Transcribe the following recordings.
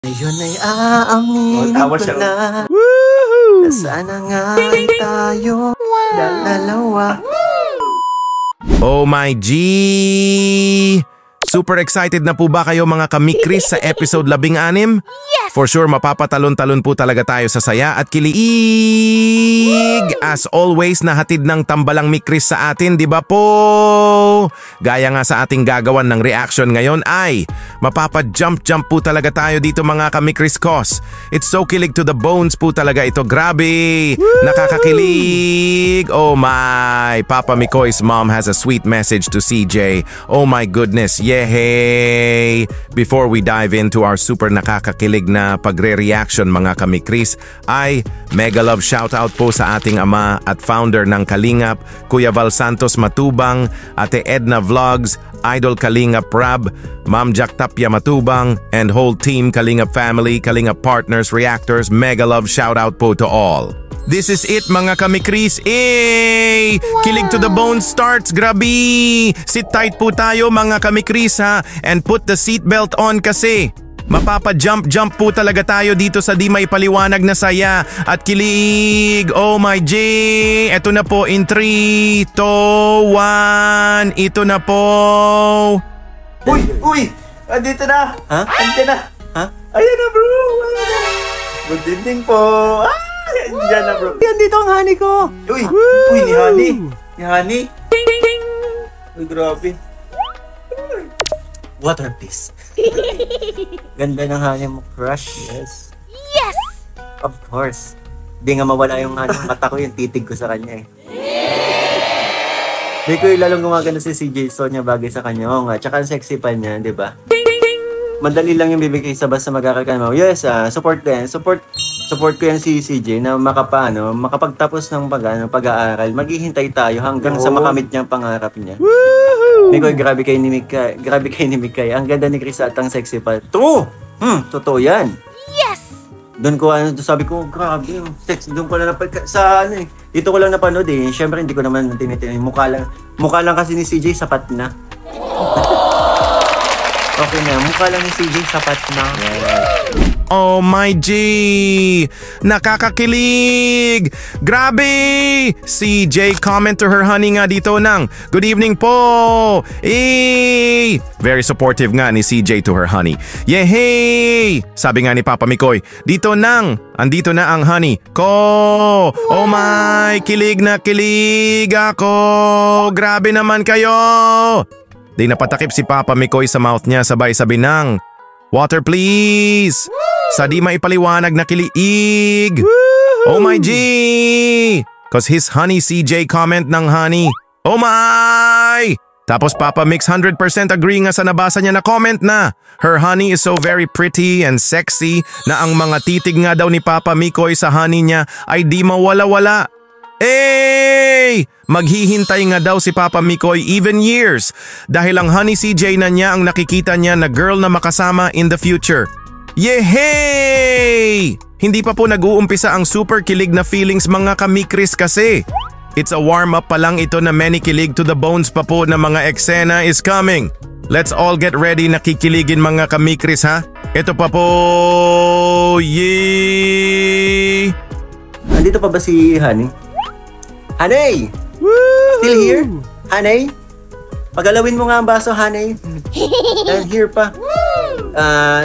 Ngayon ay aaminin tawa ko siya. na sana nga ay tayo dalawa. Oh my G! Super excited na po ba kayo mga kamikris sa episode 16? Yes! For sure, mapapatalon-talon po talaga tayo sa saya at kilig! As always, nahatid ng tambalang mikris sa atin, di ba po? Gaya nga sa ating gagawan ng reaction ngayon ay mapapa-jump-jump po talaga tayo dito mga kamikris cos. It's so kilig to the bones po talaga ito. Grabe! Nakakakilig! Oh my! Papa Mikoy's mom has a sweet message to CJ. Oh my goodness, yehey! Before we dive into our super nakakakilig na pagre-reaction mga kamikris, ay mega love shoutout po sa ating ama at founder ng Kalingap, Kuya Val Santos Matubang, Ate Edna Vlogs, Idol Kalingap Rab, Ma'am Jack Tapia Matubang, and whole team Kalingap family, Kalingap partners, reactors, mega love shoutout po to all. This is it mga kamikris. Wow. Kilig to the bone starts. Grabe! Sit tight po tayo mga kamikris ha. And put the seatbelt on kasi mapapa-jump-jump po talaga tayo dito sa di may paliwanag na saya at kilig. Oh my G! Ito na po in 3, 2, 1. Ito na po. Uy! Andito na! Ha? Andito na! Ha? Ayan na bro! Ayan na. Good evening po! Ayan na bro! Yan dito ang honey ko. Uy! Uy! Ni Honey! Ni Honey! Uy, grabe! Water please. Ganda ng honey mo, crush. Yes! Of course. Di nga mawala yung mata ko, yung titig ko sa kanya eh. Di ko yung lalong gumaganda si CJ Sonia bagay sa kanya. Oo nga, tsaka ang sexy pa niya, di ba? Madali lang yung bibigay sa basta mag-aaral mo. Yes, support din. Support ko yan si CJ na makapagtapos ng pag-aaral. Maghihintay tayo hanggang sa makamit niya ang pangarap niya. Mikoy, grabe kay ni Mikay. Ang ganda ni Chris at ang sexy pa. True! Totoo yan. Yes! Doon ko, sabi ko, grabe yung sex. Doon ko lang dito ko lang napanood eh. Siyempre, hindi ko naman tinitingnan. Mukha lang kasi ni CJ, sapat na. Okay na, mukha lang ni CJ, sapat na. Oh my G! Nakakakilig! Grabe! CJ comment to her honey nga dito ng good evening po! Very supportive nga ni CJ to her honey. Yehey! Sabi nga ni Papa Mikoy, andito na ang honey ko! Oh my! Kilig na kilig ako! Grabe naman kayo! Di napatakip si Papa Mikoy sa mouth niya sabay sabi ng water please! Sa di maipaliwanag na kilig! Oh my G! Cause his honey CJ comment ng honey. Oh my! Tapos Papa Mix 100% agree nga sa nabasa niya na comment na her honey is so very pretty and sexy na ang mga titig nga daw ni Papa Mikoy sa honey niya ay di mawala-wala. Maghihintay nga daw si Papa Mikoy even years dahil ang honey CJ na niya ang nakikita niya na girl na makasama in the future. Yehey! Hindi pa po nag-uumpisa ang super kilig na feelings mga kamikris kasi. It's a warm-up pa lang ito na many kilig to the bones pa po na mga eksena is coming. Let's all get ready na kikiligin mga kamikris ha. Ito pa po. Yay! Andito pa ba si Honey? Honey! Still here? Honey? Pagalawin mo nga ang baso, Honey. And here pa.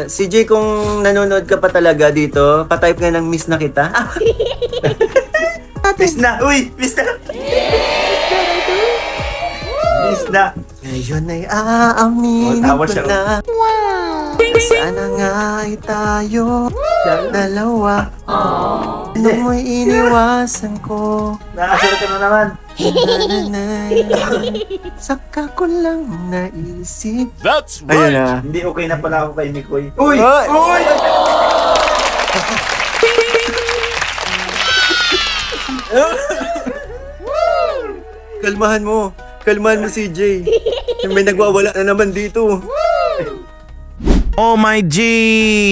CJ, kung nanonood ka pa talaga dito, patype nga ng miss na kita. Miss na! Uy! Miss na! Miss na! Ngayon ay aaminin tawa ko siya. na sana nga ay tayo dalawa. Ano mo'y iniwasan ko? Nakasulat ka na naman! Saka ko lang naisip. That's Ayun na. Hindi okay na pala ako kay Mikoy. Uy! Uy! Kalmahan mo CJ. May nagwawala na naman dito. Oh my G!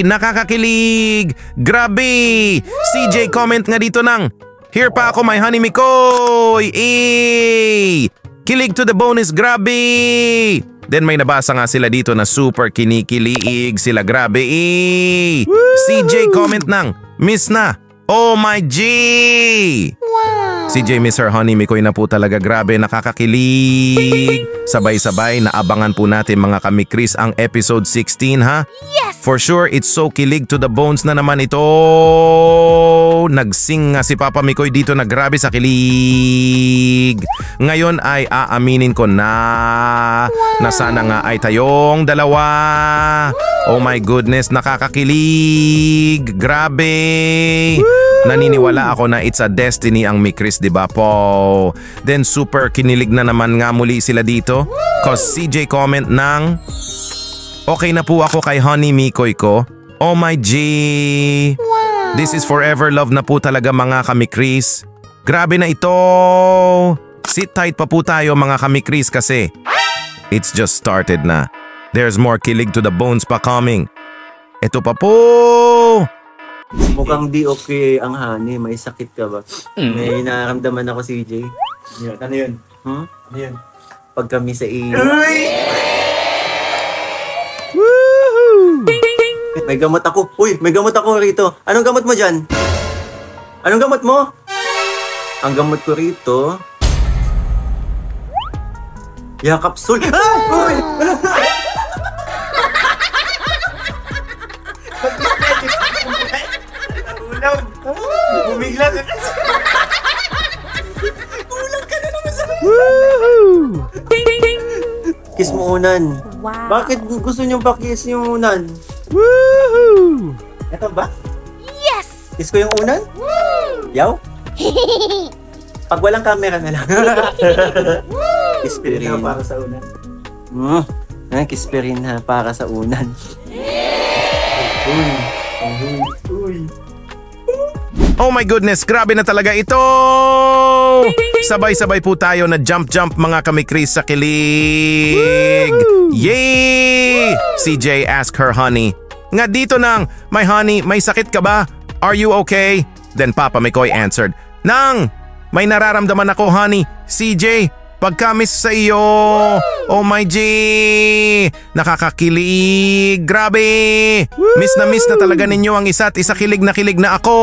Nakakakilig! Grabe! CJ comment nga dito ng here pa ako my honey Mikoy! Kilig to the bone is grabe! Then may nabasa nga sila dito na super kinikilig sila, grabe eh! CJ comment ng, miss na! Oh my G! CJ miss her honey Mikoy na po talaga, grabe, nakakakilig! Sabay-sabay, naabangan po natin mga kamikris ang episode 16 ha? Yes! For sure, it's so kilig to the bones na naman ito! Nagsing nga si Papa Mikoy dito na grabe sa kilig! Ngayon ay aaminin ko na sana nga ay tayong dalawa! Oh my goodness, nakakakilig! Grabe! Naniniwala ako na it's a destiny ang Mikris, di ba po? Then super kinilig na naman nga muli sila dito. Cause CJ comment ng, okay na po ako kay Honey Mikoy ko. Oh my G! This is forever love na po talaga mga kamikris. Grabe na ito! Sit tight pa po tayo mga kamikris kasi it's just started na. There's more kilig to the bones pa coming. Ito pa po! Mukhang di okay ang honey. May sakit ka ba? May nararamdaman ako, CJ. Yan, ano yun? Hmm? Ano yun? Pag kami sa iyo. May gamot ako. Uy, may gamot ako rito. Anong gamot mo dyan? Anong gamot mo? Ang gamot ko rito... Yakapsul. Ah! Uy! Ulam! Bumigla ka kasi. Kulang ka na naman sa Kiss mo unan. Wow. Bakit gusto nyo ba kiss yung unan? Ito ba? Yes! Kiss ko yung unan? Yaw? Pag walang camera na lang. Kiss pa rin. Para sa unan. Kiss pa rin ha, para sa unan. Uy. Oh my goodness, grabe na talaga ito! Sabay-sabay po tayo na jump mga kamikris sa kilig! Yay! CJ ask her honey. Nga dito nang, my honey, may sakit ka ba? Are you okay? Then Papa Mikoy answered, Nang, may nararamdaman ako honey. CJ, pagkamis sa iyo. Oh my G! Nakakakilig! Grabe! Miss na talaga ninyo ang isa't isa, kilig na ako!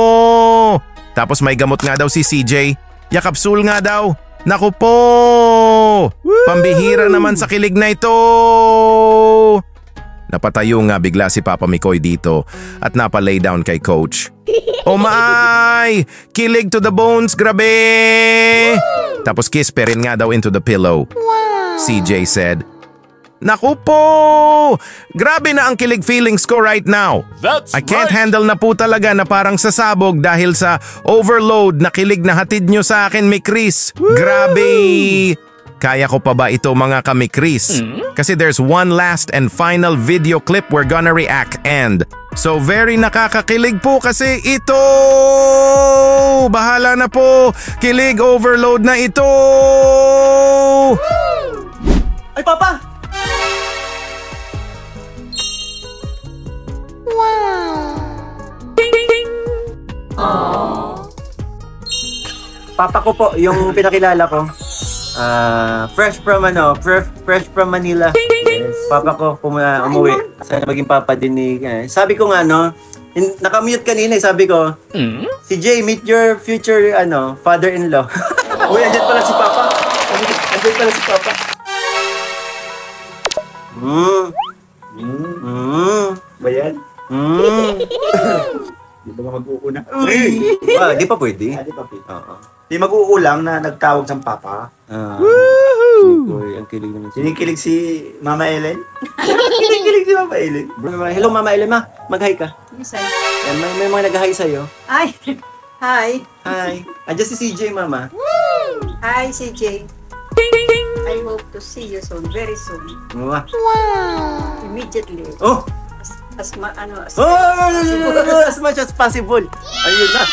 Tapos may gamot nga daw si CJ. Yakapsul nga daw. Naku po! Pambihira naman sa kilig na ito! Napatayo nga bigla si Papa Mikoy dito at napalay down kay Coach. Oh my! Kilig to the bones, grabe! Tapos kiss pa rin nga daw into the pillow. CJ said, Naku po! Grabe na ang kilig feelings ko right now. I can't handle na po talaga na parang sasabog dahil sa overload na kilig na hatid nyo sa akin, Mikris. Grabe! Kaya ko pa ba ito mga kamikris? Kasi there's one last and final video clip we're gonna react and so very nakakakilig po kasi ito! Bahala na po! Kilig overload na ito! Ay, Papa! Papa ko po, yung pinakilala ko. Fresh from Manila. Yes. Papa ko umuwi. Sana maging papa din ni... sabi ko nga, nakamute kanina, sabi ko, si Jay, meet your future, father-in-law. Uy, andyan pala si Papa. Andyan pala si Papa. Ba yan? Di ba nga mag-uuna? Di pa pwede. Di pa pwede. Oo. Di mag-uulang na nagtawag sa papa. Uy, ang kilig naman. Sinikilig si Mama Ellen? Sinikilig si Mama Ellen? Hello, Mama Ellen, ma. Mag-hi ka. Yes, I... May mga nag-hi sa'yo. Ay! Hi! Hi. Andiyan si CJ, Mama. Hi, CJ. I hope to see you soon, very soon. Wow. Immediately. Oh! As much as possible. Ayun na.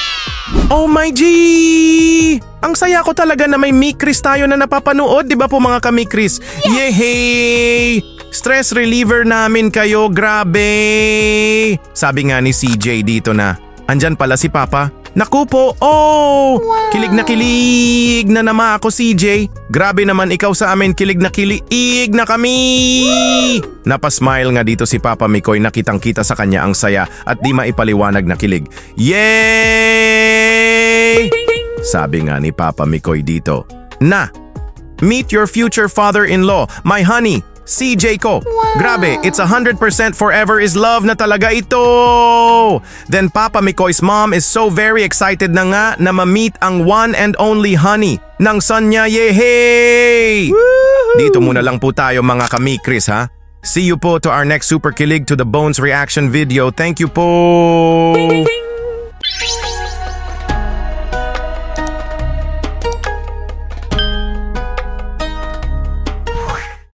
Oh my G! Ang saya ko talaga na may Mikris tayo na napapanood, di ba po mga kamikris? Yes! Yehey! Stress reliever namin kayo, grabe! Sabi nga ni CJ dito na, andyan pala si Papa. Naku po, oh! Kilig na naman ako, CJ. Grabe naman ikaw sa amin, kilig na kami! Napasmile nga dito si Papa Mikoy na kitang-kita sa kanya ang saya at di maipaliwanag na kilig. Yay! Sabi nga ni Papa Mikoy dito, na, meet your future father-in-law, my honey, CJ ko. Grabe, it's 100% forever is love na talaga ito. Then Papa Mikoy's mom is so very excited na nga na ma-meet ang one and only honey ng son niya. Yehey! Dito muna lang po tayo mga kamikris ha. See you po to our next Super Kilig to the Bones reaction video. Thank you po!